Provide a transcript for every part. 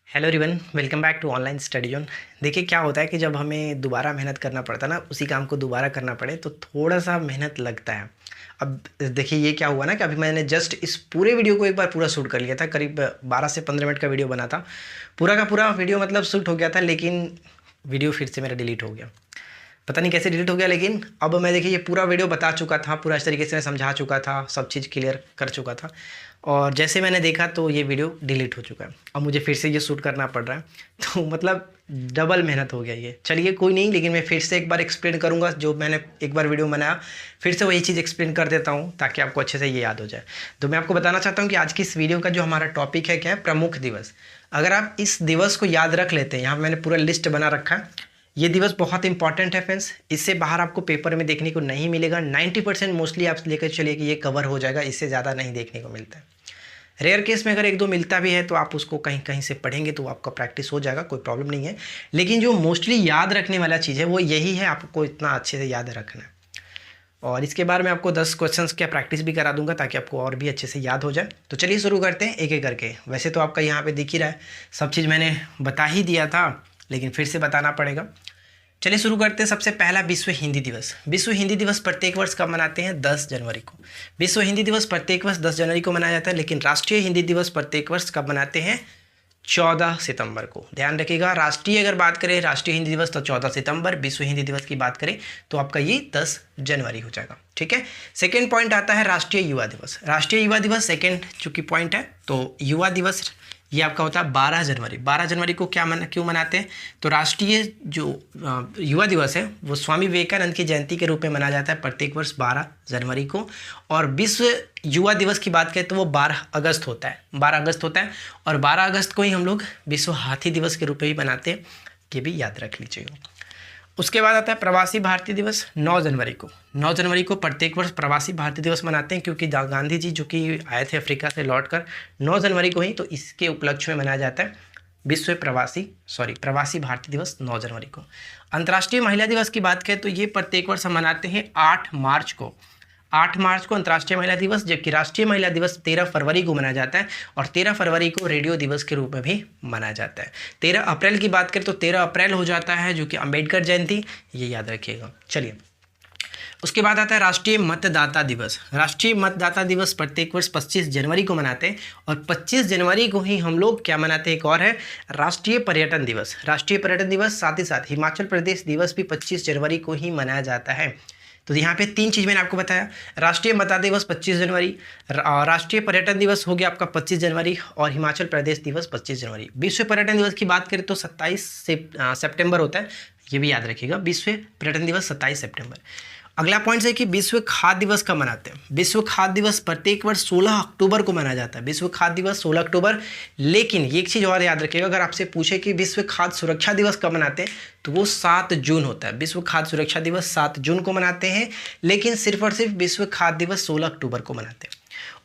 Hello everyone, welcome back to online study zone. देखिए क्या होता है कि जब हमें दोबारा मेहनत करना पड़ता है ना, उसी काम को दोबारा करना पड़े तो थोड़ा सा मेहनत लगता है। अब देखिए ये क्या हुआ ना कि अभी मैंने जस्ट इस पूरे वीडियो को एक बार पूरा शूट कर लिया था। करीब 12 से 15 मिनट का वीडियो बना था। पूरा का पूरा वीडियो मतलब शूट हो गया था, लेकिन वीडियो फिर से मेरा डिलीट हो गया। पता नहीं कैसे डिलीट हो गया, लेकिन अब मैं देखिए ये पूरा वीडियो बता चुका था, पूरा इस तरीके से मैं समझा चुका था, सब चीज़ क्लियर कर चुका था। और जैसे मैंने देखा तो ये वीडियो डिलीट हो चुका है। अब मुझे फिर से ये शूट करना पड़ रहा है, तो मतलब डबल मेहनत हो गया ये। चलिए कोई नहीं, लेकिन मैं फिर से एक बार एक्सप्लेन करूँगा जो मैंने एक बार वीडियो बनाया, फिर से वही चीज़ एक्सप्लेन कर देता हूँ ताकि आपको अच्छे से ये याद हो जाए। तो मैं आपको बताना चाहता हूँ कि आज की इस वीडियो का जो हमारा टॉपिक है क्या है, प्रमुख दिवस। अगर आप इस दिवस को याद रख लेते हैं, यहाँ मैंने पूरा लिस्ट बना रखा है। ये दिवस बहुत इंपॉर्टेंट है फ्रेंड्स, इससे बाहर आपको पेपर में देखने को नहीं मिलेगा। 90% मोस्टली आप लेकर चलिए कि ये कवर हो जाएगा, इससे ज़्यादा नहीं देखने को मिलता है। रेयर केस में अगर एक दो मिलता भी है तो आप उसको कहीं कहीं से पढ़ेंगे तो आपका प्रैक्टिस हो जाएगा, कोई प्रॉब्लम नहीं है। लेकिन जो मोस्टली याद रखने वाला चीज़ है वो यही है, आपको इतना अच्छे से याद रखना है। और इसके बाद मैं आपको 10 क्वेश्चंस का प्रैक्टिस भी करा दूंगा ताकि आपको और भी अच्छे से याद हो जाए। तो चलिए शुरू करते हैं एक एक करके। वैसे तो आपका यहाँ पे दिख ही रहा है, सब चीज़ मैंने बता ही दिया था, लेकिन फिर से बताना पड़ेगा। चलिए शुरू करते हैं। सबसे पहला विश्व हिंदी दिवस। विश्व हिंदी दिवस प्रत्येक वर्ष कब मनाते हैं? 10 जनवरी को। विश्व हिंदी दिवस प्रत्येक वर्ष 10 जनवरी को मनाया जाता है, लेकिन राष्ट्रीय हिंदी दिवस प्रत्येक वर्ष कब मनाते हैं? 14 सितंबर को। ध्यान रखिएगा, राष्ट्रीय अगर बात करें राष्ट्रीय हिंदी दिवस तो 14 सितंबर, विश्व हिंदी दिवस की बात करें तो आपका ये 10 जनवरी हो जाएगा। ठीक है। सेकेंड पॉइंट आता है राष्ट्रीय युवा दिवस। राष्ट्रीय युवा दिवस सेकेंड चूंकि पॉइंट है, तो युवा दिवस ये आपका होता है 12 जनवरी। 12 जनवरी को क्यों मनाते हैं? तो राष्ट्रीय जो युवा दिवस है वो स्वामी विवेकानंद की जयंती के रूप में मनाया जाता है प्रत्येक वर्ष 12 जनवरी को। और विश्व युवा दिवस की बात करें तो वो 12 अगस्त होता है। 12 अगस्त होता है, और 12 अगस्त को ही हम लोग विश्व हाथी दिवस के रूप में भी मनाते हैं, ये भी याद रख लीजिएगा। उसके बाद आता है प्रवासी भारतीय दिवस 9 जनवरी को। 9 जनवरी को प्रत्येक वर्ष प्रवासी भारतीय दिवस मनाते हैं, क्योंकि गांधी जी जो कि आए थे अफ्रीका से लौटकर 9 जनवरी को ही, तो इसके उपलक्ष्य में मनाया जाता है विश्व प्रवासी भारतीय दिवस 9 जनवरी को। अंतर्राष्ट्रीय महिला दिवस की बात करें तो ये प्रत्येक वर्ष हम मनाते हैं 8 मार्च को। 8 मार्च को अंतर्राष्ट्रीय महिला दिवस, जबकि राष्ट्रीय महिला दिवस 13 फरवरी को मनाया जाता है, और 13 फरवरी को रेडियो दिवस के रूप में भी मनाया जाता है। 13 अप्रैल की बात करें तो 13 अप्रैल हो जाता है, जो कि अंबेडकर जयंती, ये याद रखिएगा। चलिए उसके बाद आता है राष्ट्रीय मतदाता दिवस। राष्ट्रीय मतदाता दिवस प्रत्येक वर्ष 25 जनवरी को मनाते हैं, और 25 जनवरी को ही हम लोग क्या मनाते हैं, एक और है राष्ट्रीय पर्यटन दिवस। राष्ट्रीय पर्यटन दिवस, साथ ही साथ हिमाचल प्रदेश दिवस भी 25 जनवरी को ही मनाया जाता है। तो यहाँ पे 3 चीज़ मैंने आपको बताया। राष्ट्रीय मतदाता दिवस 25 जनवरी, राष्ट्रीय पर्यटन दिवस हो गया आपका 25 जनवरी, और हिमाचल प्रदेश दिवस 25 जनवरी। विश्व पर्यटन दिवस की बात करें तो 27 सितंबर होता है, ये भी याद रखिएगा। विश्व पर्यटन दिवस 27 सितंबर। अगला पॉइंट है कि विश्व खाद्य दिवस कब मनाते हैं? विश्व खाद्य दिवस प्रत्येक वर्ष 16 अक्टूबर को मनाया जाता है। विश्व खाद्य दिवस 16 अक्टूबर। लेकिन एक चीज़ और याद रखिएगा, अगर आपसे पूछे कि विश्व खाद्य सुरक्षा दिवस कब मनाते हैं तो वो 7 जून होता है। विश्व खाद्य सुरक्षा दिवस 7 जून को मनाते हैं, लेकिन सिर्फ और सिर्फ विश्व खाद्य दिवस 16 अक्टूबर को मनाते हैं।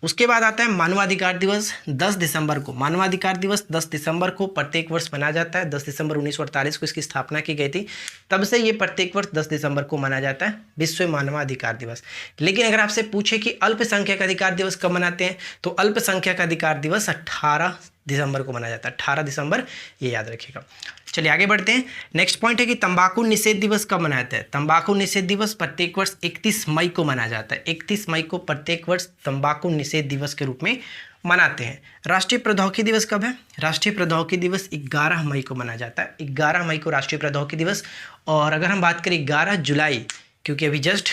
उसके बाद आता है मानवाधिकार दिवस 10 दिसंबर को। मानवाधिकार दिवस 10 दिसंबर को प्रत्येक वर्ष मनाया जाता है। 10 दिसंबर 1948 को इसकी स्थापना की गई थी, तब से ये प्रत्येक वर्ष 10 दिसंबर को मनाया जाता है विश्व मानवाधिकार दिवस। लेकिन अगर आपसे पूछे कि अल्पसंख्यक अधिकार दिवस कब मनाते हैं तो अल्पसंख्यक अधिकार दिवस 18 दिसंबर को मनाया जाता है। 18 दिसंबर, ये याद रखिएगा। चलिए आगे बढ़ते हैं। नेक्स्ट पॉइंट है कि तंबाकू निषेध दिवस कब मनाया जाता है? तंबाकू निषेध दिवस प्रत्येक वर्ष 31 मई को मनाया जाता है। 31 मई को प्रत्येक वर्ष तंबाकू निषेध दिवस के रूप में मनाते हैं। राष्ट्रीय प्रौद्योगिकी दिवस कब है? राष्ट्रीय प्रौद्योगिकी दिवस 11 मई को मनाया जाता है। 11 मई को राष्ट्रीय प्रौद्योगिकी दिवस। और अगर हम बात करें 11 जुलाई, क्योंकि अभी जस्ट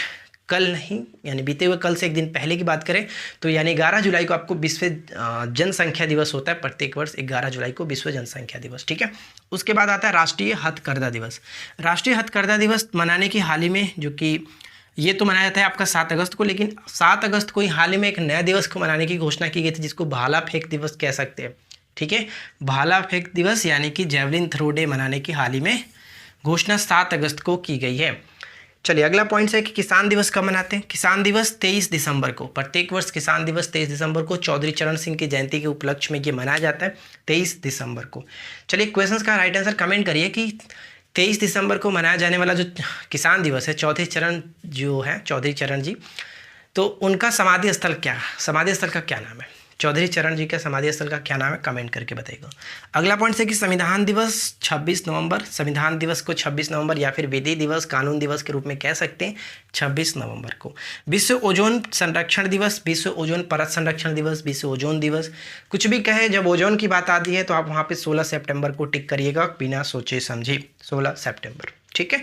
कल नहीं, यानी बीते हुए कल से एक दिन पहले की बात करें तो यानी 11 जुलाई को आपको विश्व जनसंख्या दिवस होता है। प्रत्येक वर्ष 11 जुलाई को विश्व जनसंख्या दिवस। ठीक है। उसके बाद आता है राष्ट्रीय हथकरघा दिवस। राष्ट्रीय हथकरघा दिवस मनाने की हाल ही में, जो कि ये तो मनाया जाता है आपका 7 अगस्त को, लेकिन 7 अगस्त को ही हाल ही में एक नया दिवस को मनाने की घोषणा की गई थी, जिसको भाला फेंक दिवस कह सकते हैं। ठीक है, भाला फेंक दिवस यानी कि जेवलिन थ्रो डे मनाने की हाल ही में घोषणा 7 अगस्त को की गई है। चलिए अगला पॉइंट है कि किसान दिवस कब मनाते हैं? किसान दिवस 23 दिसंबर को। प्रत्येक वर्ष किसान दिवस 23 दिसंबर को चौधरी चरण सिंह की जयंती के उपलक्ष्य में ये मनाया जाता है 23 दिसंबर को। चलिए क्वेश्चंस का राइट आंसर कमेंट करिए कि 23 दिसंबर को मनाया जाने वाला जो किसान दिवस है, चौधरी चरण जी, तो उनका समाधि स्थल क्या है? समाधि स्थल का क्या नाम है? चौधरी चरण जी के समाधि स्थल का क्या नाम है, कमेंट करके बताइएगा। अगला पॉइंट है कि संविधान दिवस 26 नवंबर, संविधान दिवस को 26 नवंबर या फिर विधि दिवस, कानून दिवस के रूप में कह सकते हैं 26 नवंबर को। विश्व ओजोन संरक्षण दिवस, विश्व ओजोन परत संरक्षण दिवस, विश्व ओजोन दिवस, कुछ भी कहे, जब ओजोन की बात आती है तो आप वहाँ पे 16 सितंबर को टिक करिएगा बिना सोचे समझे, 16 सितंबर, ठीक है।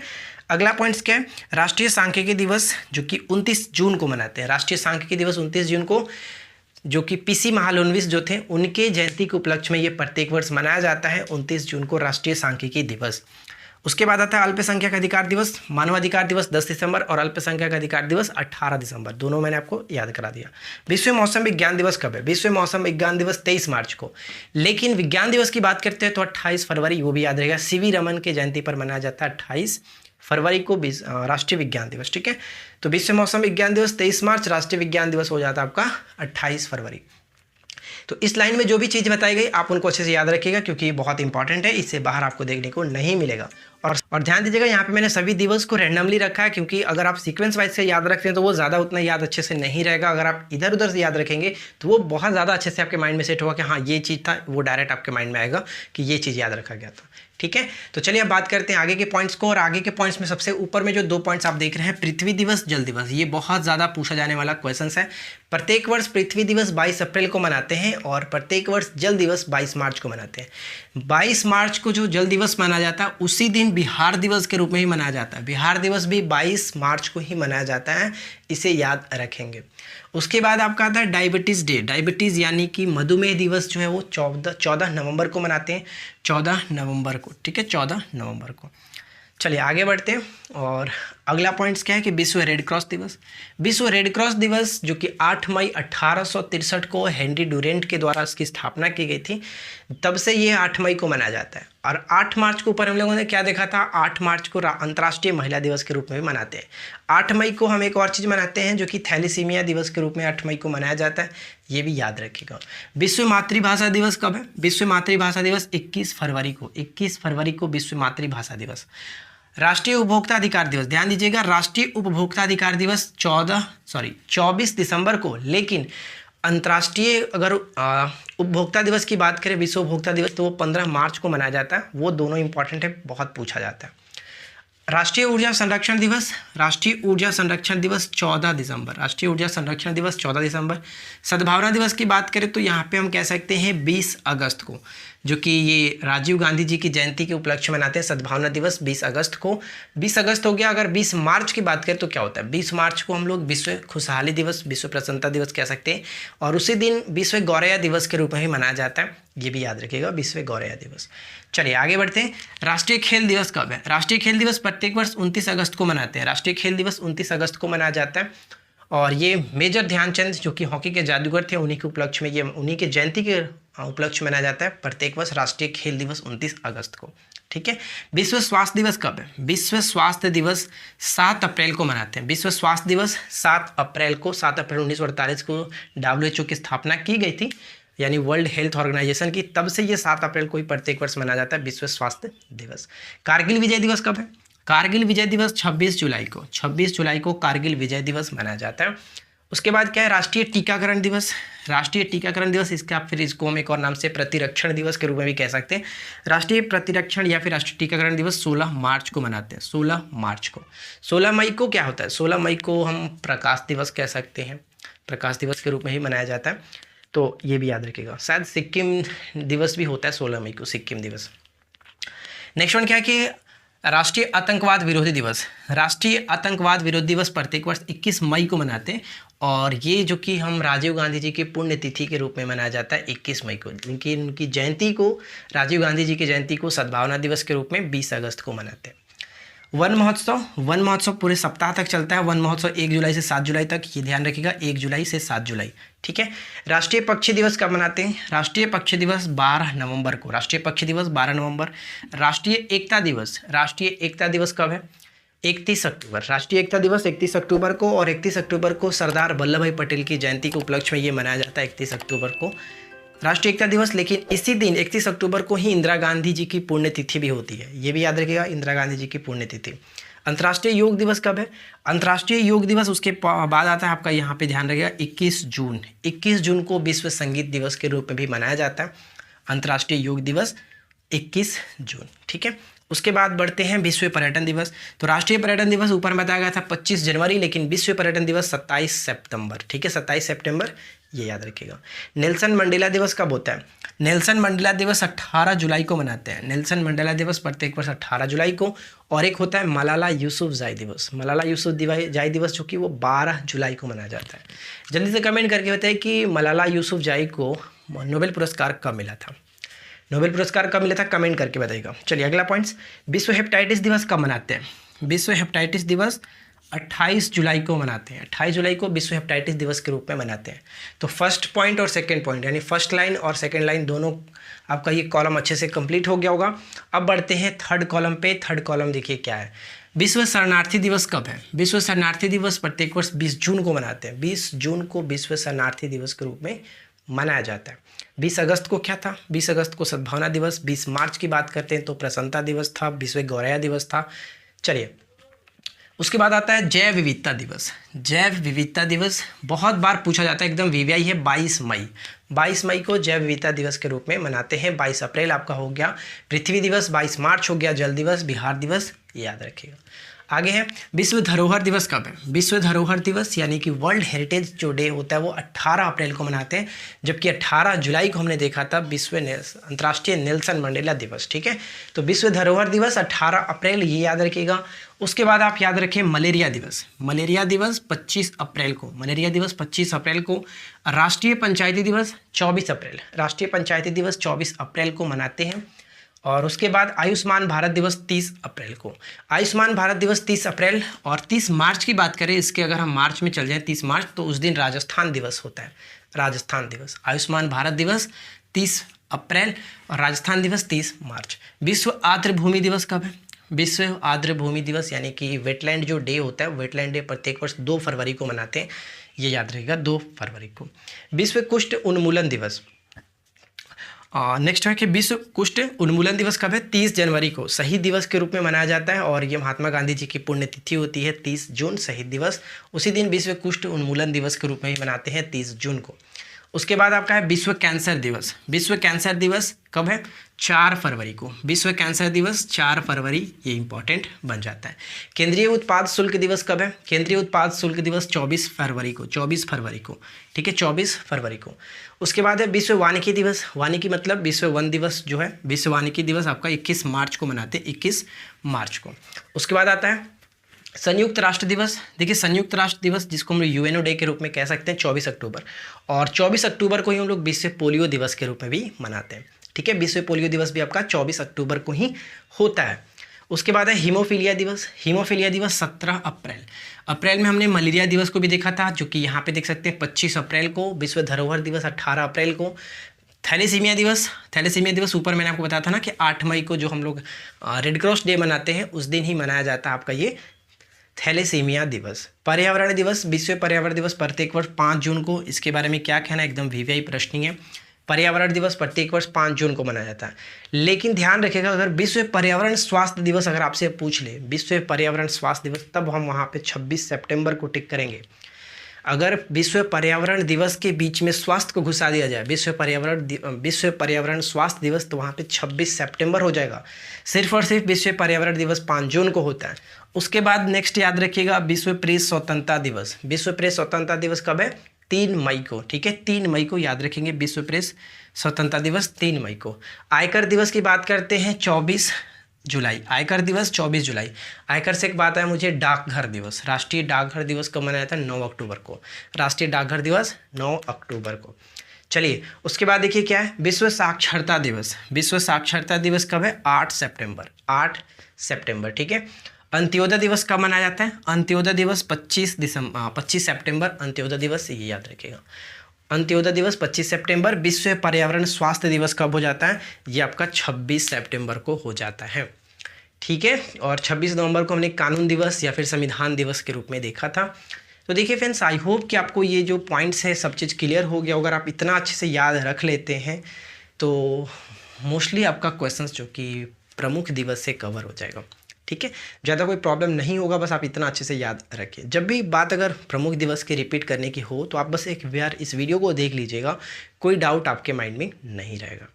अगला पॉइंट्स क्या है, राष्ट्रीय सांख्यिकी दिवस जो कि 29 जून को मनाते हैं। राष्ट्रीय सांख्यिकी दिवस 29 जून को, जो कि पीसी महालनोबिस जो थे उनके जयंती के उपलक्ष्य में ये प्रत्येक वर्ष मनाया जाता है 29 जून को राष्ट्रीय सांख्यिकी दिवस। उसके बाद आता है अल्पसंख्यक अधिकार दिवस, मानवाधिकार दिवस 10 दिसंबर और अल्पसंख्यक अधिकार दिवस 18 दिसंबर, दोनों मैंने आपको याद करा दिया। विश्व मौसम विज्ञान दिवस कब है, विश्व मौसम विज्ञान दिवस 23 मार्च को, लेकिन विज्ञान दिवस की बात करते हैं तो 28 फरवरी, वो भी याद रहेगा, सीवी रमन के जयंती पर मनाया जाता है 28 फरवरी को राष्ट्रीय विज्ञान दिवस, ठीक है। तो विश्व मौसम विज्ञान दिवस 23 मार्च, राष्ट्रीय विज्ञान दिवस हो जाता है आपका 28 फरवरी। तो इस लाइन में जो भी चीज़ बताई गई आप उनको अच्छे से याद रखिएगा क्योंकि ये बहुत इंपॉर्टेंट है, इससे बाहर आपको देखने को नहीं मिलेगा। और ध्यान दीजिएगा यहाँ पे मैंने सभी दिवस को रैंडमली रखा है क्योंकि अगर आप सीक्वेंस वाइज से याद रखते हैं तो वो ज़्यादा उतना याद अच्छे से नहीं रहेगा। अगर आप इधर उधर से याद रखेंगे तो वो बहुत ज़्यादा अच्छे से आपके माइंड में सेट होगा कि हाँ ये चीज़ था, वो डायरेक्ट आपके माइंड में आएगा कि ये चीज़ याद रखा गया था, ठीक है। तो चलिए अब बात करते हैं आगे के पॉइंट्स को। और आगे के पॉइंट्स में सबसे ऊपर में जो 2 पॉइंट्स आप देख रहे हैं, पृथ्वी दिवस, जल दिवस, ये बहुत ज़्यादा पूछा जाने वाला क्वेश्चन है। प्रत्येक वर्ष पृथ्वी दिवस 22 अप्रैल को मनाते हैं और प्रत्येक वर्ष जल दिवस 22 मार्च को मनाते हैं। 22 मार्च को जो जल दिवस मनाया जाता है उसी दिन बिहार दिवस के रूप में ही मनाया जाता है। बिहार दिवस भी 22 मार्च को ही मनाया जाता है, इसे याद रखेंगे। उसके बाद आपका आता है डायबिटीज़ डे, डायबिटीज़ यानी कि मधुमेह दिवस जो है वो 14 नवंबर को मनाते हैं, 14 नवंबर को, ठीक है, 14 नवंबर को। चलिए आगे बढ़ते हैं। और अगला पॉइंट्स क्या है कि विश्व रेड क्रॉस दिवस। विश्व रेड क्रॉस दिवस जो कि 8 मई 1863 को हेनरी डुरेंट के द्वारा इसकी स्थापना की गई थी, तब से ये 8 मई को मनाया जाता है। और 8 मार्च को ऊपर हम लोगों ने क्या देखा था, 8 मार्च को अंतर्राष्ट्रीय महिला दिवस के रूप में भी मनाते हैं। 8 मई को हम एक और चीज़ मनाते हैं जो कि थैलीसीमिया दिवस के रूप में 8 मई को मनाया जाता है, ये भी याद रखिएगा। विश्व मातृभाषा दिवस कब है, विश्व मातृभाषा दिवस 21 फरवरी को, 21 फरवरी को विश्व मातृभाषा दिवस। राष्ट्रीय उपभोक्ता अधिकार दिवस, ध्यान दीजिएगा, राष्ट्रीय उपभोक्ता अधिकार दिवस 24 दिसंबर को, लेकिन अंतर्राष्ट्रीय अगर उपभोक्ता दिवस की बात करें, विश्व उपभोक्ता दिवस, तो वो 15 मार्च को मनाया जाता है। वो दोनों इंपॉर्टेंट है, बहुत पूछा जाता है। राष्ट्रीय ऊर्जा संरक्षण दिवस, राष्ट्रीय ऊर्जा संरक्षण दिवस 14 दिसंबर, राष्ट्रीय ऊर्जा संरक्षण दिवस 14 दिसंबर। सद्भावना दिवस की बात करें तो यहाँ पे हम कह सकते हैं 20 अगस्त को, जो कि ये राजीव गांधी जी की जयंती के उपलक्ष्य में मनाते हैं सद्भावना दिवस 20 अगस्त को। 20 अगस्त हो गया। अगर 20 मार्च की बात करें तो क्या होता है, 20 मार्च को हम लोग विश्व खुशहाली दिवस, विश्व प्रसन्नता दिवस कह सकते हैं, और उसी दिन विश्व गौरैया दिवस के रूप में भी मनाया जाता है, ये भी याद रखिएगा, विश्व गौरैया दिवस। चलिए आगे बढ़ते हैं। राष्ट्रीय खेल दिवस कब है, राष्ट्रीय खेल दिवस प्रत्येक वर्ष 29 अगस्त को मनाते हैं। राष्ट्रीय खेल दिवस 29 अगस्त को मनाया जाता है और ये मेजर ध्यानचंद जो कि हॉकी के जादूगर थे उन्हीं के उपलक्ष्य में, ये उन्हीं के जयंती के उपलक्ष्य में मनाया जाता है प्रत्येक वर्ष राष्ट्रीय खेल दिवस 29 अगस्त को, ठीक है। विश्व स्वास्थ्य दिवस कब है, विश्व स्वास्थ्य दिवस 7 अप्रैल को मनाते हैं। विश्व स्वास्थ्य दिवस 7 अप्रैल को, 7 अप्रैल 1948 को WHO की स्थापना की गई थी, यानी वर्ल्ड हेल्थ ऑर्गेनाइजेशन की, तब से ये 7 अप्रैल को ही प्रत्येक वर्ष मनाया जाता है विश्व स्वास्थ्य दिवस। कारगिल विजय दिवस कब है, कारगिल विजय दिवस 26 जुलाई को, 26 जुलाई को कारगिल विजय दिवस मनाया जाता है। उसके बाद क्या है, राष्ट्रीय टीकाकरण दिवस, राष्ट्रीय टीकाकरण दिवस, इसका फिर इसको हम एक और नाम से प्रतिरक्षण दिवस के रूप में भी कह सकते हैं। राष्ट्रीय प्रतिरक्षण या फिर राष्ट्रीय टीकाकरण दिवस 16 मार्च को मनाते हैं, 16 मार्च को। 16 मई को क्या होता है, 16 मई को हम प्रकाश दिवस कह सकते हैं, प्रकाश दिवस के रूप में ही मनाया जाता है, तो ये भी याद रखिएगा। शायद सिक्किम दिवस भी होता है 16 मई को, सिक्किम दिवस। नेक्स्ट वन क्या है कि राष्ट्रीय आतंकवाद विरोधी दिवस, राष्ट्रीय आतंकवाद विरोधी दिवस प्रत्येक वर्ष 21 मई को मनाते हैं और ये जो कि हम राजीव गांधी जी की पुण्यतिथि के रूप में मनाया जाता है 21 मई को, लेकिन उनकी जयंती को, राजीव गांधी जी की जयंती को सद्भावना दिवस के रूप में 20 अगस्त को मनाते हैं। वन महोत्सव, वन महोत्सव पूरे सप्ताह तक चलता है। वन महोत्सव 1 जुलाई से 7 जुलाई तक, ये ध्यान रखिएगा, 1 जुलाई से 7 जुलाई, ठीक है। राष्ट्रीय पक्षी दिवस कब मनाते हैं, राष्ट्रीय पक्षी दिवस 12 नवंबर को, राष्ट्रीय पक्षी दिवस 12 नवंबर। राष्ट्रीय एकता दिवस, राष्ट्रीय एकता दिवस कब है, 31 अक्टूबर, राष्ट्रीय एकता दिवस 31 अक्टूबर को, और 31 अक्टूबर को सरदार वल्लभ भाई पटेल की जयंती के उपलक्ष्य में ये मनाया जाता है 31 अक्टूबर को राष्ट्रीय एकता दिवस। लेकिन इसी दिन 31 अक्टूबर को ही इंदिरा गांधी जी की पुण्यतिथि भी होती है, ये भी याद रखिएगा, इंदिरा गांधी जी की पुण्यतिथि। अंतर्राष्ट्रीय योग दिवस कब है? अंतर्राष्ट्रीय योग दिवस उसके बाद आता है आपका, यहाँ पे ध्यान रखिएगा, 21 जून। 21 जून को विश्व संगीत दिवस के रूप में भी मनाया जाता है। अंतर्राष्ट्रीय योग दिवस 21 जून, ठीक है। उसके बाद बढ़ते हैं विश्व पर्यटन दिवस। तो राष्ट्रीय पर्यटन दिवस ऊपर बताया गया था 25 जनवरी, लेकिन विश्व पर्यटन दिवस 27 सितंबर, ठीक है, 27 सितंबर, ये याद रखिएगा। नेल्सन मंडेला दिवस कब होता है? नेल्सन मंडेला दिवस 18 जुलाई को मनाते हैं। नेल्सन मंडेला दिवस प्रत्येक वर्ष 18 जुलाई को। और एक होता है मलाला यूसुफजाई दिवस। मलाला यूसुफजाई दिवस जो कि वो 12 जुलाई को मनाया जाता है। जल्दी से कमेंट करके बताइए कि मलाला यूसुफजाई को नोबेल पुरस्कार कब मिला था? नोबेल पुरस्कार कब मिला था? कमेंट करके बताइएगा। चलिए अगला पॉइंट्स, विश्व हेपेटाइटिस दिवस कब मनाते हैं? विश्व हेपेटाइटिस दिवस 28 जुलाई को मनाते हैं। 28 जुलाई को विश्व हेपेटाइटिस दिवस के रूप में मनाते हैं। तो फर्स्ट पॉइंट और सेकंड पॉइंट यानी फर्स्ट लाइन और सेकंड लाइन दोनों आपका ये कॉलम अच्छे से कंप्लीट हो गया होगा। अब बढ़ते हैं थर्ड कॉलम पे। थर्ड कॉलम देखिए क्या है। विश्व शरणार्थी दिवस कब है? विश्व शरणार्थी दिवस प्रत्येक वर्ष 20 जून को मनाते हैं। 20 जून को विश्व शरणार्थी दिवस के रूप में मनाया जाता है। 20 अगस्त को क्या था? 20 अगस्त को सद्भावना दिवस। 20 मार्च की बात करते हैं तो प्रसन्नता दिवस था, विश्व गौरैया दिवस था। चलिए उसके बाद आता है जैव विविधता दिवस। जैव विविधता दिवस बहुत बार पूछा जाता है, एकदम वीवीआई है, 22 मई। 22 मई को जैव विविधता दिवस के रूप में मनाते हैं। 22 अप्रैल आपका हो गया पृथ्वी दिवस। 22 मार्च हो गया जल दिवस, बिहार दिवस, याद रखिएगा। आगे है विश्व धरोहर दिवस कब है? विश्व धरोहर दिवस यानी कि वर्ल्ड हेरिटेज जो डे होता है वो 18 अप्रैल को मनाते हैं, जबकि 18 जुलाई को हमने देखा था विश्व अंतर्राष्ट्रीय नेल्सन मंडेला दिवस, ठीक है। तो विश्व धरोहर दिवस 18 अप्रैल, ये याद रखिएगा। उसके बाद आप याद रखें मलेरिया दिवस। मलेरिया दिवस 25 अप्रैल को। मलेरिया दिवस 25 अप्रैल को। राष्ट्रीय पंचायती दिवस 24 अप्रैल। राष्ट्रीय पंचायती दिवस 24 अप्रैल को मनाते हैं। और उसके बाद आयुष्मान भारत दिवस 30 अप्रैल को। आयुष्मान भारत दिवस 30 अप्रैल। और 30 मार्च की बात करें, इसके अगर हम मार्च में चल जाएं 30 मार्च, तो उस दिन राजस्थान दिवस होता है। राजस्थान दिवस, आयुष्मान भारत दिवस 30 अप्रैल और राजस्थान दिवस 30 मार्च। विश्व आर्द्र भूमि दिवस कब है? विश्व आर्द्र भूमि दिवस यानी कि वेटलैंड जो डे होता है, वेटलैंड डे प्रत्येक वर्ष 2 फरवरी को मनाते हैं, ये याद रहेगा, 2 फरवरी को। विश्व कुष्ठ उन्मूलन दिवस। नेक्स्ट है कि विश्व कुष्ठ उन्मूलन दिवस कब है? 30 जनवरी को शहीद दिवस के रूप में मनाया जाता है। और ये महात्मा गांधी जी की पुण्यतिथि होती है 30 जून, शहीद दिवस। उसी दिन विश्व कुष्ठ उन्मूलन दिवस के रूप में ही मनाते हैं 30 जून को। उसके बाद आपका है विश्व कैंसर दिवस। विश्व कैंसर दिवस कब है? 4 फरवरी को। विश्व कैंसर दिवस 4 फरवरी, ये इंपॉर्टेंट बन जाता है। केंद्रीय उत्पाद शुल्क दिवस कब है? केंद्रीय उत्पाद शुल्क दिवस 24 फरवरी को। 24 फरवरी को, ठीक है, 24 फरवरी को। उसके बाद है विश्व वानिकी दिवस। वानिकी मतलब विश्व वन दिवस जो है, विश्व वानिकी दिवस आपका 21 मार्च को मनाते हैं, 21 मार्च को। उसके बाद आता है संयुक्त राष्ट्र दिवस। देखिए संयुक्त राष्ट्र दिवस जिसको हम लोग यूएनओ डे के रूप में कह सकते हैं, 24 अक्टूबर। और 24 अक्टूबर को ही हम लोग विश्व पोलियो दिवस के रूप में भी मनाते हैं, ठीक है। विश्व पोलियो दिवस भी आपका 24 अक्टूबर को ही होता है। उसके बाद है हीमोफीलिया दिवस। हीमोफीलिया दिवस 17 अप्रैल। अप्रैल में हमने मलेरिया दिवस को भी देखा था, जो कि यहाँ पे देख सकते हैं 25 अप्रैल को। विश्व धरोहर दिवस 18 अप्रैल को। थैलेसीमिया दिवस, थैलेसीमिया दिवस ऊपर मैंने आपको बताया था ना कि 8 मई को जो हम लोग रेड क्रॉस डे मनाते हैं, उस दिन ही मनाया जाता है आपका ये थैलेसीमिया दिवस। पर्यावरण दिवस, विश्व पर्यावरण दिवस प्रत्येक वर्ष 5 जून को। इसके बारे में क्या कहना है, एकदम वीवीआई प्रश्न है। पर्यावरण दिवस प्रत्येक वर्ष 5 जून को मनाया जाता है। लेकिन ध्यान रखिएगा, अगर विश्व पर्यावरण स्वास्थ्य दिवस अगर आपसे पूछ ले, विश्व पर्यावरण स्वास्थ्य दिवस, तब हम वहाँ पे 26 सितंबर को टिक करेंगे। अगर विश्व पर्यावरण दिवस के बीच में स्वास्थ्य को घुसा दिया जाए, विश्व पर्यावरण स्वास्थ्य दिवस, तो वहाँ पे 26 सितंबर हो जाएगा। सिर्फ और सिर्फ विश्व पर्यावरण दिवस 5 जून को होता है। उसके बाद नेक्स्ट याद रखिएगा विश्व प्रेस स्वतंत्रता दिवस। विश्व प्रेस स्वतंत्रता दिवस कब है? 3 मई को, ठीक है, 3 मई को याद रखेंगे विश्व प्रेस स्वतंत्रता दिवस 3 मई को। आयकर दिवस की बात करते हैं 24 जुलाई। आयकर दिवस 24 जुलाई। आयकर से एक बात है मुझे, डाकघर दिवस। राष्ट्रीय डाकघर दिवस कब मनाया था? 9 अक्टूबर को। राष्ट्रीय डाकघर दिवस 9 अक्टूबर को। चलिए उसके बाद देखिए क्या है, विश्व साक्षरता दिवस। विश्व साक्षरता दिवस कब है? 8 सितंबर। 8 सितंबर, ठीक है। अंत्योदय दिवस कब मनाया जाता है? अंत्योदय दिवस 25 सितंबर अंत्योदय दिवस, ये याद रखिएगा। अंत्योदय दिवस 25 सितंबर। विश्व पर्यावरण स्वास्थ्य दिवस कब हो जाता है? ये आपका 26 सितंबर को हो जाता है, ठीक है। और 26 नवंबर को हमने कानून दिवस या फिर संविधान दिवस के रूप में देखा था। तो देखिए फ्रेंड्स, आई होप कि आपको ये जो पॉइंट्स है सब चीज़ क्लियर हो गया। अगर आप इतना अच्छे से याद रख लेते हैं तो मोस्टली आपका क्वेश्चंस जो कि प्रमुख दिवस से कवर हो जाएगा। ठीक है, ज़्यादा कोई प्रॉब्लम नहीं होगा, बस आप इतना अच्छे से याद रखिए। जब भी बात अगर प्रमुख दिवस की रिपीट करने की हो तो आप बस एक बार इस वीडियो को देख लीजिएगा, कोई डाउट आपके माइंड में नहीं रहेगा।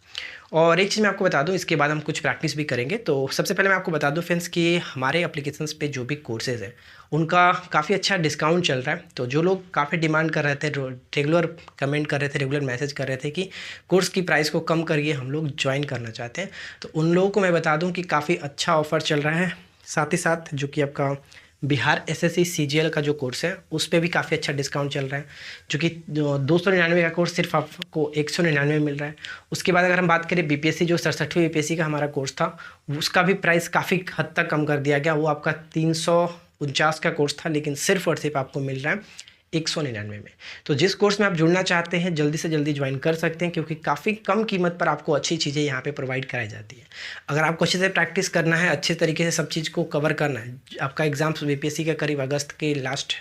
और एक चीज़ मैं आपको बता दूं, इसके बाद हम कुछ प्रैक्टिस भी करेंगे। तो सबसे पहले मैं आपको बता दूं फ्रेंड्स कि हमारे एप्लीकेशंस पे जो भी कोर्सेज़ हैं उनका काफ़ी अच्छा डिस्काउंट चल रहा है। तो जो लोग काफ़ी डिमांड कर रहे थे, रेगुलर कमेंट कर रहे थे, रेगुलर मैसेज कर रहे थे कि कोर्स की प्राइस को कम करिए, हम लोग ज्वाइन करना चाहते हैं, तो उन लोगों को मैं बता दूँ कि काफ़ी अच्छा ऑफ़र चल रहा है। साथ ही साथ जो कि आपका बिहार एसएससी सीजीएल का जो कोर्स है उस पर भी काफ़ी अच्छा डिस्काउंट चल रहा है, जो कि 299 का कोर्स सिर्फ आपको 199 में मिल रहा है। उसके बाद अगर हम बात करें बीपीएससी, जो 67वीं बीपीएससी का हमारा कोर्स था, उसका भी प्राइस काफ़ी हद तक कम कर दिया गया। वो आपका 349 का कोर्स था, लेकिन सिर्फ और सिर्फ आपको मिल रहा है 199 में। तो जिस कोर्स में आप जुड़ना चाहते हैं जल्दी से जल्दी ज्वाइन कर सकते हैं, क्योंकि काफ़ी कम कीमत पर आपको अच्छी चीज़ें यहाँ पे प्रोवाइड कराई जाती है। अगर आपको अच्छे से प्रैक्टिस करना है, अच्छे तरीके से सब चीज़ को कवर करना है, आपका एग्ज़ाम्स बीपीएससी का करीब अगस्त के लास्ट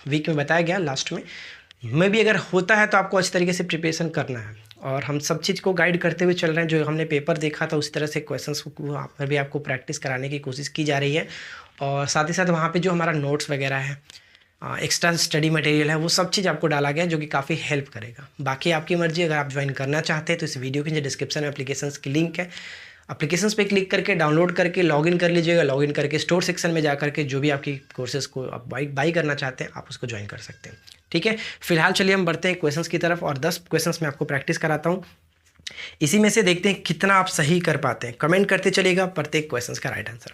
वीक में बताया गया, लास्ट में भी अगर होता है तो आपको अच्छी तरीके से प्रिपरेशन करना है। और हम सब चीज़ को गाइड करते हुए चल रहे हैं, जो हमने पेपर देखा था उस तरह से क्वेश्चंस को वहाँ पर भी आपको प्रैक्टिस कराने की कोशिश की जा रही है। और साथ ही साथ वहाँ पे जो हमारा नोट्स वगैरह है, एक्स्ट्रा स्टडी मटेरियल है, वो सब चीज़ आपको डाला गया है, जो कि काफ़ी हेल्प करेगा। बाकी आपकी मर्जी, अगर आप ज्वाइन करना चाहते हैं तो इस वीडियो के नीचे डिस्क्रिप्शन में एप्लीकेशंस की लिंक है, एप्लीकेशंस पे क्लिक करके डाउनलोड करके लॉगिन कर लीजिएगा। लॉगिन करके स्टोर सेक्शन में जा करके जो भी आपकी कोर्सेज को आप बाई करना चाहते हैं आप उसको ज्वाइन कर सकते हैं। ठीक है, फिलहाल चलिए हम बढ़ते हैं क्वेश्चंस की तरफ, और 10 क्वेश्चंस मैं आपको प्रैक्टिस कराता हूँ। इसी में से देखते हैं कितना आप सही कर पाते हैं। कमेंट करते चलिएगा प्रत्येक क्वेश्चन का राइट आंसर।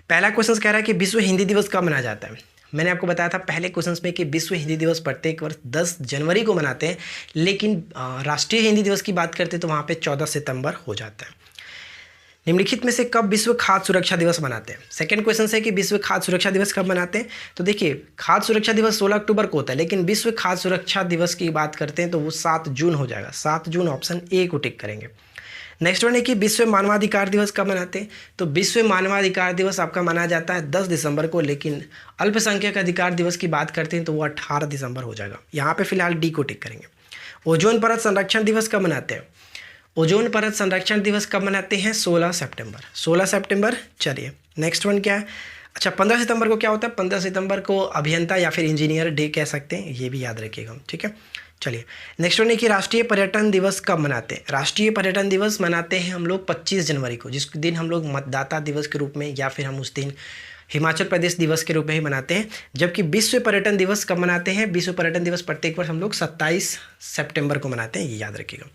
पहला क्वेश्चन कह रहा है कि विश्व हिंदी दिवस कब मनाया जाता है। मैंने आपको बताया था पहले क्वेश्चन में कि विश्व हिंदी दिवस प्रत्येक वर्ष 10 जनवरी को मनाते हैं, लेकिन राष्ट्रीय हिंदी दिवस की बात करते हैं तो वहाँ पे 14 सितंबर हो जाता है। निम्नलिखित में से कब विश्व खाद्य सुरक्षा दिवस मनाते हैं। सेकंड क्वेश्चन है कि विश्व खाद्य सुरक्षा दिवस कब मनाते हैं। तो देखिए, खाद्य सुरक्षा दिवस 16 अक्टूबर को होता है, लेकिन विश्व खाद्य सुरक्षा दिवस की बात करते हैं तो वो 7 जून हो जाएगा। 7 जून ऑप्शन ए को टिक करेंगे। नेक्स्ट वन है कि विश्व मानवाधिकार दिवस कब मनाते हैं। तो विश्व मानवाधिकार दिवस आपका मनाया जाता है 10 दिसंबर को, लेकिन अल्पसंख्यक अधिकार दिवस की बात करते हैं तो वो 18 दिसंबर हो जाएगा। यहाँ पे फिलहाल डी को टिक करेंगे। ओजोन परत संरक्षण दिवस कब मनाते हैं। ओजोन परत संरक्षण दिवस कब मनाते हैं। 16 सितंबर। 16 सितंबर। चलिए नेक्स्ट वन क्या है। अच्छा, 15 सितंबर को क्या होता है। 15 सितंबर को अभियंता या फिर इंजीनियर डे कह सकते हैं, ये भी याद रखिएगा। ठीक है, चलिए नेक्स्ट वन है कि राष्ट्रीय पर्यटन दिवस कब मनाते हैं। राष्ट्रीय पर्यटन दिवस मनाते हैं हम लोग 25 जनवरी को, जिस दिन हम लोग मतदाता दिवस के रूप में, या फिर हम उस दिन हिमाचल प्रदेश दिवस के रूप में ही मनाते हैं। जबकि विश्व पर्यटन दिवस कब मनाते हैं। विश्व पर्यटन दिवस प्रत्येक वर्ष हम लोग 27 सितंबर को मनाते हैं, ये याद रखिएगा।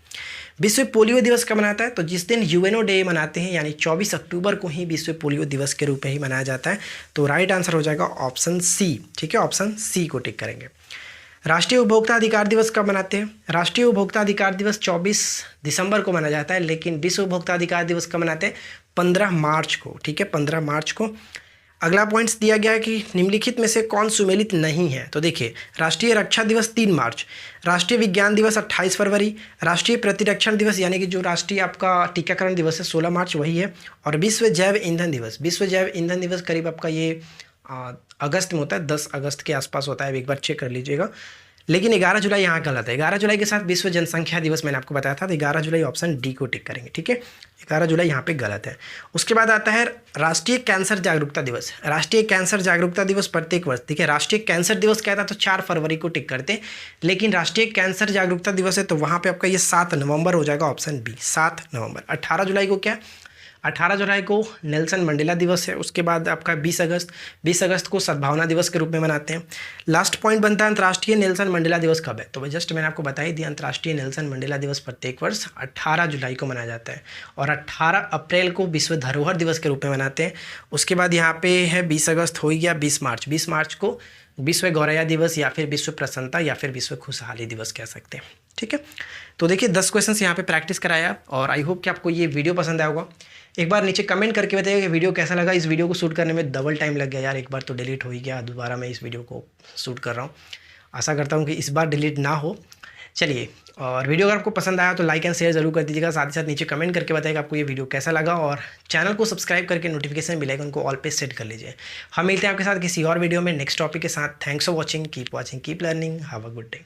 विश्व पोलियो दिवस कब मनाता है। तो जिस दिन यूएनओ डे मनाते हैं, यानी 24 अक्टूबर को ही विश्व पोलियो दिवस के रूप में ही मनाया जाता है। तो राइट आंसर हो जाएगा ऑप्शन सी। ठीक है, ऑप्शन सी को टिक करेंगे। राष्ट्रीय उपभोक्ता अधिकार दिवस कब मनाते हैं। राष्ट्रीय उपभोक्ता अधिकार दिवस 24 दिसंबर को मनाया जाता है, लेकिन विश्व उपभोक्ता अधिकार दिवस कब मनाते हैं। 15 मार्च को। ठीक है, 15 मार्च को। अगला पॉइंट्स दिया गया है कि निम्नलिखित में से कौन सुमेलित नहीं है। तो देखिए, राष्ट्रीय रक्षा दिवस 3 मार्च, राष्ट्रीय विज्ञान दिवस 28 फरवरी, राष्ट्रीय प्रतिरक्षण दिवस यानी कि जो राष्ट्रीय आपका टीकाकरण दिवस है 16 मार्च वही है, और विश्व जैव ईंधन दिवस। विश्व जैव ईंधन दिवस करीब आपका ये अगस्त में होता है, 10 अगस्त के आसपास होता है, एक बार चेक कर लीजिएगा। लेकिन 11 जुलाई यहाँ गलत है। 11 जुलाई के साथ विश्व जनसंख्या दिवस मैंने आपको बताया था, तो 11 जुलाई ऑप्शन डी को टिक करेंगे। ठीक है, 11 जुलाई यहाँ पे गलत है। उसके बाद आता है राष्ट्रीय कैंसर जागरूकता दिवस। राष्ट्रीय कैंसर जागरूकता दिवस प्रत्येक वर्ष, ठीक है, राष्ट्रीय कैंसर दिवस कहता है तो 4 फरवरी को टिक करते हैं, लेकिन राष्ट्रीय कैंसर जागरूकता दिवस है तो वहाँ पे आपका ये 7 नवंबर हो जाएगा, ऑप्शन बी 7 नवंबर। 18 जुलाई को क्या, 18 जुलाई को नेल्सन मंडेला दिवस है। उसके बाद आपका 20 अगस्त को सद्भावना दिवस के रूप में मनाते हैं। लास्ट पॉइंट बनता है अंतर्राष्ट्रीय नेल्सन मंडेला दिवस कब है। तो जस्ट मैंने आपको बता ही दिया, अंतर्राष्ट्रीय नेल्सन मंडेला दिवस प्रत्येक वर्ष 18 जुलाई को मनाया जाता है, और 18 अप्रैल को विश्व धरोहर दिवस के रूप में मनाते हैं। उसके बाद यहाँ पे है 20 अगस्त हो गया। 20 मार्च को विश्व गौरैया दिवस, या फिर विश्व प्रसन्नता, या फिर विश्व खुशहाली दिवस कह सकते हैं। ठीक है, तो देखिए 10 क्वेश्चंस यहाँ पे प्रैक्टिस कराया, और आई होप कि आपको ये वीडियो पसंद आया होगा। एक बार नीचे कमेंट करके बताइए कि वीडियो कैसा लगा। इस वीडियो को शूट करने में डबल टाइम लग गया यार, एक बार तो डिलीट हो ही गया, दोबारा मैं इस वीडियो को शूट कर रहा हूँ। आशा करता हूँ कि इस बार डिलीट ना हो। चलिए, और वीडियो अगर आपको पसंद आया तो लाइक एंड शेयर जरूर कर दीजिएगा। साथ ही साथ नीचे कमेंट करके बताइएगा आपको ये वीडियो कैसा लगा, और चैनल को सब्सक्राइब करके नोटिफिकेशन बेल आइकन को ऑल पे सेट कर लीजिए। हम मिलते हैं आपके साथ किसी और वीडियो में नेक्स्ट टॉपिक के साथ। Thanks for watching, keep watching, keep learning, have a good day.